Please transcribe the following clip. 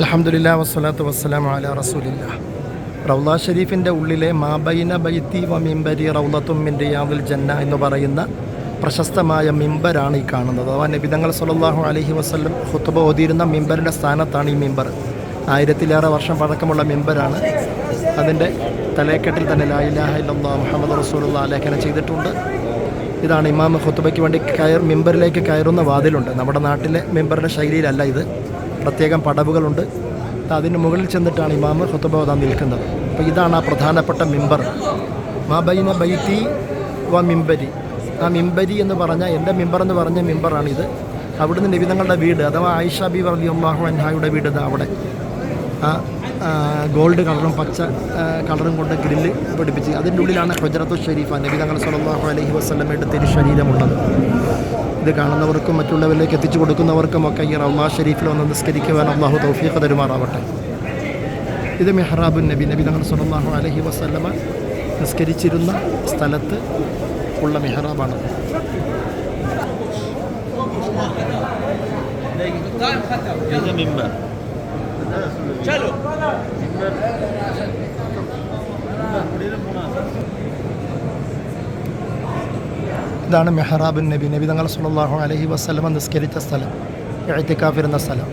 അൽഹംദുലില്ലാഹി വസ്സലാത്തു വസ്സലാമു അലാ റസൂലില്ലാഹ്. റൗള ഷരീഫിൻ്റെ ഉള്ളിലെ മാബൈന ബൈത്തി വ മിമ്പരി റൗളത്തും മിൻ റിയാദിൽ ജന്ന എന്ന് പറയുന്ന പ്രശസ്തമായ മിമ്പറാണ് ഈ കാണുന്നത്. അഥവാ നബിതങ്ങൾ സ്വല്ലല്ലാഹു അലൈഹി വസല്ലം ഖുത്ബ ഓതിയിരുന്ന മിമ്പറിൻ്റെ സ്ഥാനത്താണ് ഈ മിമ്പർ. 1000-ലേറെ വർഷം പഴക്കമുള്ള മിമ്പറാണ്. അതിൻ്റെ തലേക്കെട്ടിൽ തന്നെ ലാ ഇലാഹ ഇല്ലല്ലാഹ് മുഹമ്മദ് റസൂലുള്ളാഹി ലേഖനം ചെയ്തിട്ടുണ്ട്. ഇതാണ് ഇമാം ഖുത്ബയ്ക്ക് വേണ്ടി മിമ്പറിലേക്ക് കയറുന്ന വാതിലുണ്ട്. നമ്മുടെ നാട്ടിലെ മിമ്പറിൻ്റെ ശൈലിയിലല്ല ഇത്. പ്രത്യേകം പടവുകളുണ്ട്. അതിന് മുകളിൽ ചെന്നിട്ടാണ് ഇമാം ഖുത്ബ ഓതാൻ നിൽക്കുന്നത്. അപ്പോൾ ഇതാണ് ആ പ്രധാനപ്പെട്ട മിമ്പർ. മാബൈന ബൈത്തി വ മിമ്പരി. ആ മിമ്പരി എന്ന് പറഞ്ഞാൽ എൻ്റെ മിമ്പർ എന്ന് പറഞ്ഞ മിമ്പറാണിത്. അവിടുന്ന് നബിതങ്ങളുടെ വീട് അഥവാ ആയിഷ ബീവി റളിയല്ലാഹു അൻഹായുടെ വീട് അവിടെ ആ ഗോൾഡ് കളറും പച്ച കളറും കൊണ്ട് ഗ്രില്ല് പിടിപ്പിച്ച് അതിൻ്റെ ഉള്ളിലാണ് ഹുജറത്തു ഷരീഫ നബിതങ്ങൾ സ്വല്ലല്ലാഹു അലൈഹി വസല്ലമയുടെ തിരുശരീരമുള്ളത്. ഇത് കാണുന്നവർക്കും മറ്റുള്ളവരിലേക്ക് എത്തിച്ചു കൊടുക്കുന്നവർക്കുമൊക്കെ ഈ റൗള ഷരീഫിൽ വന്ന് നിസ്കരിക്കുവാൻ അല്ലാഹു തൗഫീഖ് തരുമാറാവട്ടെ. ഇത് മിഹ്റാബുൻ നബി നബിതങ്ങൾ സ്വല്ലല്ലാഹു അലൈഹി വസല്ലമ നിസ്കരിച്ചിരുന്ന സ്ഥലത്ത് ഉള്ള മിഹ്റാബാണ്. ഇതാണ് മെഹ്റാബുൻ നബി നബി തങ്ങൾ സ്വല്ലല്ലാഹു അലൈഹി വസല്ലമ നിസ്കരിച്ച സ്ഥലം, ഇഅ്തികാഫ് ഇരുന്ന സ്ഥലം.